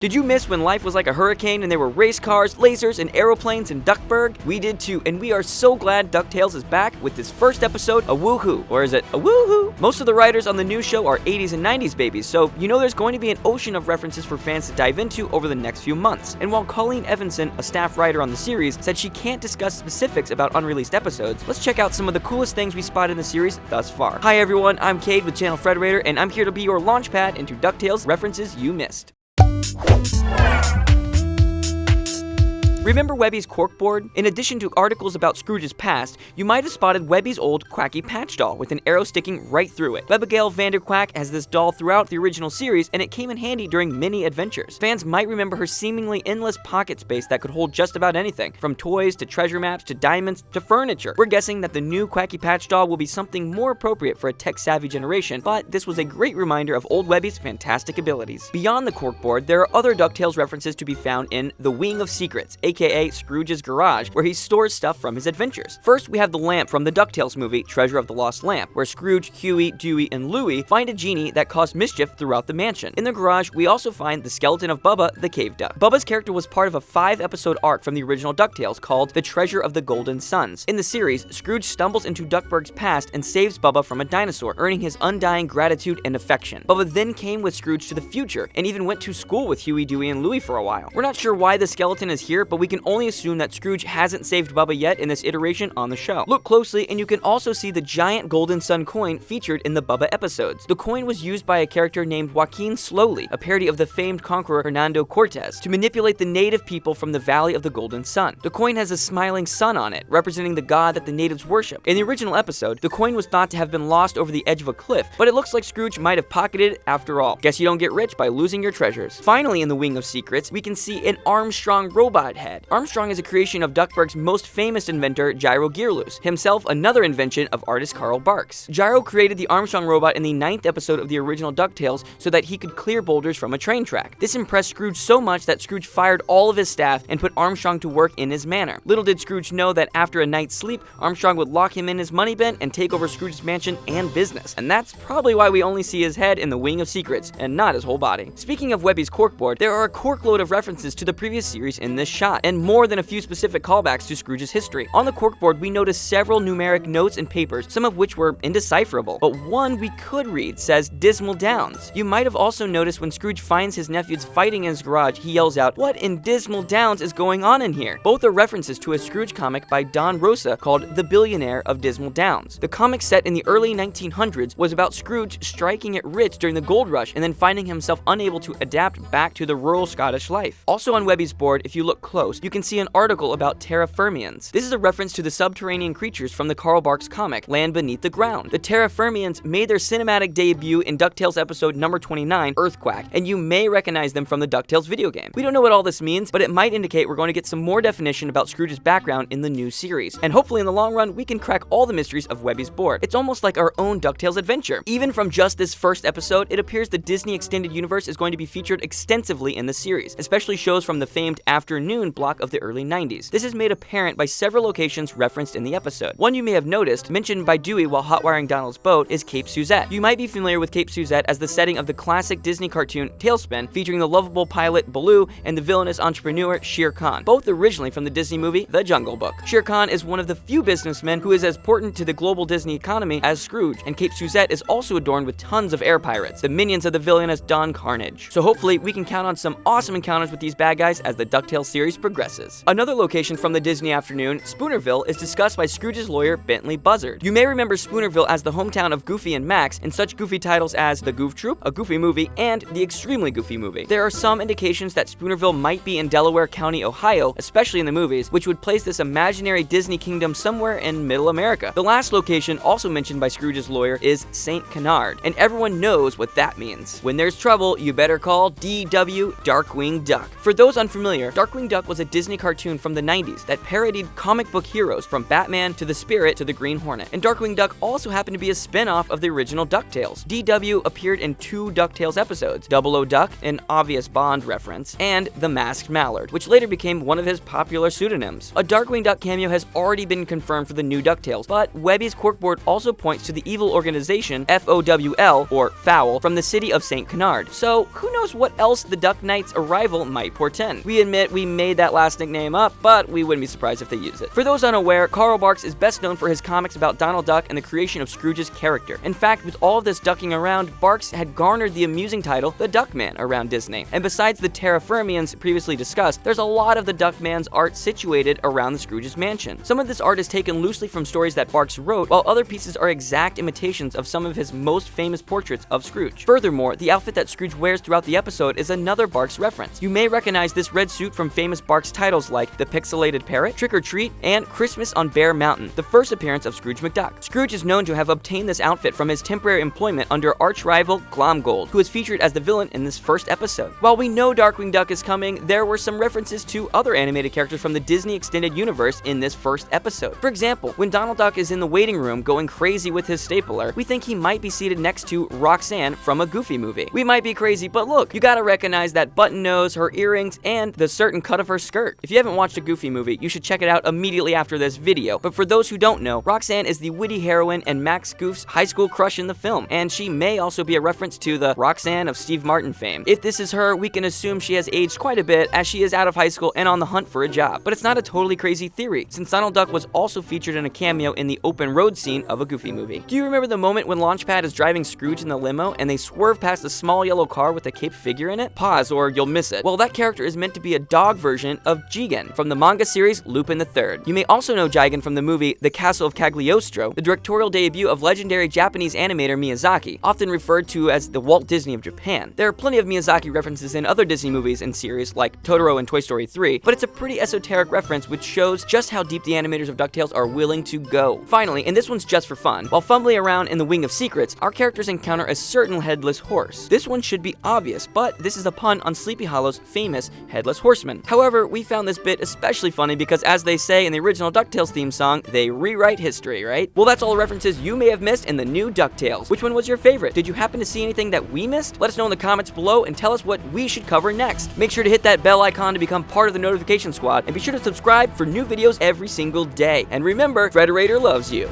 Did you miss when life was like a hurricane and there were race cars, lasers, and aeroplanes in Duckburg? We did too, and we are so glad DuckTales is back with this first episode, a woohoo. Or is it a woohoo? Most of the writers on the new show are 80s and 90s babies, so you know there's going to be an ocean of references for fans to dive into over the next few months. And while Colleen Evanson, a staff writer on the series, said she can't discuss specifics about unreleased episodes, let's check out some of the coolest things we spotted in the series thus far. Hi everyone, I'm Cade with Channel Frederator, and I'm here to be your launchpad into DuckTales references you missed. Remember Webby's corkboard? In addition to articles about Scrooge's past, you might have spotted Webby's old Quacky Patch doll with an arrow sticking right through it. Webigail Vanderquack has this doll throughout the original series, and it came in handy during many adventures. Fans might remember her seemingly endless pocket space that could hold just about anything, from toys to treasure maps to diamonds to furniture. We're guessing that the new Quacky Patch doll will be something more appropriate for a tech-savvy generation, but this was a great reminder of old Webby's fantastic abilities. Beyond the corkboard, there are other DuckTales references to be found in The Wing of Secrets, aka Scrooge's garage, where he stores stuff from his adventures. First, we have the lamp from the DuckTales movie, Treasure of the Lost Lamp, where Scrooge, Huey, Dewey, and Louie find a genie that caused mischief throughout the mansion. In the garage, we also find the skeleton of Bubba, the cave duck. Bubba's character was part of a 5-episode arc from the original DuckTales called The Treasure of the Golden Suns. In the series, Scrooge stumbles into Duckburg's past and saves Bubba from a dinosaur, earning his undying gratitude and affection. Bubba then came with Scrooge to the future, and even went to school with Huey, Dewey, and Louie for a while. We're not sure why the skeleton is here, but we can only assume that Scrooge hasn't saved Bubba yet in this iteration on the show. Look closely and you can also see the giant golden sun coin featured in the Bubba episodes. The coin was used by a character named Joaquin Slowly, a parody of the famed conqueror Hernando Cortez, to manipulate the native people from the Valley of the Golden Sun. The coin has a smiling sun on it, representing the god that the natives worship. In the original episode, the coin was thought to have been lost over the edge of a cliff, but it looks like Scrooge might have pocketed it after all. Guess you don't get rich by losing your treasures. Finally, in the Wing of Secrets, we can see an Armstrong robot head. Armstrong is a creation of Duckburg's most famous inventor, Gyro Gearloose, himself another invention of artist Carl Barks. Gyro created the Armstrong robot in the 9th episode of the original DuckTales so that he could clear boulders from a train track. This impressed Scrooge so much that Scrooge fired all of his staff and put Armstrong to work in his manor. Little did Scrooge know that after a night's sleep, Armstrong would lock him in his money bin and take over Scrooge's mansion and business. And that's probably why we only see his head in the Wing of Secrets and not his whole body. Speaking of Webby's corkboard, there are a corkload of references to the previous series in this shot, and more than a few specific callbacks to Scrooge's history. On the corkboard, we notice several numeric notes and papers, some of which were indecipherable, but one we could read says Dismal Downs. You might have also noticed when Scrooge finds his nephews fighting in his garage, he yells out, "What in Dismal Downs is going on in here?" Both are references to a Scrooge comic by Don Rosa called The Billionaire of Dismal Downs. The comic, set in the early 1900s, was about Scrooge striking it rich during the gold rush and then finding himself unable to adapt back to the rural Scottish life. Also on Webby's board, if you look close, you can see an article about terra firmians. This is a reference to the subterranean creatures from the Carl Barks comic, Land Beneath the Ground. The terra firmians made their cinematic debut in DuckTales episode number 29, Earthquack, and you may recognize them from the DuckTales video game. We don't know what all this means, but it might indicate we're going to get some more definition about Scrooge's background in the new series. And hopefully in the long run, we can crack all the mysteries of Webby's board. It's almost like our own DuckTales adventure. Even from just this first episode, it appears the Disney Extended Universe is going to be featured extensively in the series, especially shows from the famed Afternoon block of the early 90s. This is made apparent by several locations referenced in the episode. One you may have noticed, mentioned by Dewey while hotwiring Donald's boat, is Cape Suzette. You might be familiar with Cape Suzette as the setting of the classic Disney cartoon TaleSpin, featuring the lovable pilot Baloo and the villainous entrepreneur Shere Khan, both originally from the Disney movie The Jungle Book. Shere Khan is one of the few businessmen who is as important to the global Disney economy as Scrooge, and Cape Suzette is also adorned with tons of air pirates, the minions of the villainous Don Carnage. So hopefully we can count on some awesome encounters with these bad guys as the DuckTales series progresses. Another location from the Disney Afternoon, Spoonerville, is discussed by Scrooge's lawyer Bentley Buzzard. You may remember Spoonerville as the hometown of Goofy and Max in such goofy titles as The Goof Troop, a Goofy movie, and The Extremely Goofy Movie. There are some indications that Spoonerville might be in Delaware County, Ohio, especially in the movies, which would place this imaginary Disney kingdom somewhere in Middle America. The last location, also mentioned by Scrooge's lawyer, is St. Canard, and everyone knows what that means. When there's trouble, you better call DW Darkwing Duck. For those unfamiliar, Darkwing Duck was was a Disney cartoon from the 90s that parodied comic book heroes from Batman to the Spirit to the Green Hornet. And Darkwing Duck also happened to be a spin-off of the original DuckTales. DW appeared in 2 DuckTales episodes, Double O Duck, an obvious Bond reference, and The Masked Mallard, which later became one of his popular pseudonyms. A Darkwing Duck cameo has already been confirmed for the new DuckTales, but Webby's corkboard also points to the evil organization FOWL, or Fowl, from the city of St. Canard. So who knows what else the Duck Knight's arrival might portend. We admit we made that last nickname up, but we wouldn't be surprised if they use it. For those unaware, Carl Barks is best known for his comics about Donald Duck and the creation of Scrooge's character. In fact, with all of this ducking around, Barks had garnered the amusing title The Duckman around Disney. And besides the Terra Firmians previously discussed, there's a lot of the Duckman's art situated around the Scrooge's mansion. Some of this art is taken loosely from stories that Barks wrote, while other pieces are exact imitations of some of his most famous portraits of Scrooge. Furthermore, the outfit that Scrooge wears throughout the episode is another Barks reference. You may recognize this red suit from famous Barks titles like The Pixelated Parrot, Trick or Treat, and Christmas on Bear Mountain, the first appearance of Scrooge McDuck. Scrooge is known to have obtained this outfit from his temporary employment under arch-rival Glomgold, who is featured as the villain in this first episode. While we know Darkwing Duck is coming, there were some references to other animated characters from the Disney Extended Universe in this first episode. For example, when Donald Duck is in the waiting room going crazy with his stapler, we think he might be seated next to Roxanne from a Goofy movie. We might be crazy, but look, you gotta recognize that button nose, her earrings, and the certain cut of her skirt. If you haven't watched a Goofy movie, you should check it out immediately after this video. But for those who don't know, Roxanne is the witty heroine and Max Goof's high school crush in the film, and she may also be a reference to the Roxanne of Steve Martin fame. If this is her, we can assume she has aged quite a bit as she is out of high school and on the hunt for a job. But it's not a totally crazy theory, since Donald Duck was also featured in a cameo in the open road scene of a Goofy movie. Do you remember the moment when Launchpad is driving Scrooge in the limo and they swerve past a small yellow car with a caped figure in it? Pause or you'll miss it. Well, that character is meant to be a dog version of Jigen from the manga series Lupin III. You may also know Jigen from the movie The Castle of Cagliostro, the directorial debut of legendary Japanese animator Miyazaki, often referred to as the Walt Disney of Japan. There are plenty of Miyazaki references in other Disney movies and series like Totoro and Toy Story 3, but it's a pretty esoteric reference which shows just how deep the animators of DuckTales are willing to go. Finally, and this one's just for fun, while fumbling around in the Wing of Secrets, our characters encounter a certain headless horse. This one should be obvious, but this is a pun on Sleepy Hollow's famous Headless Horseman. However, we found this bit especially funny because, as they say in the original DuckTales theme song, they rewrite history, right? Well, that's all the references you may have missed in the new DuckTales. Which one was your favorite? Did you happen to see anything that we missed? Let us know in the comments below and tell us what we should cover next. Make sure to hit that bell icon to become part of the notification squad, and be sure to subscribe for new videos every single day. And remember, Frederator loves you.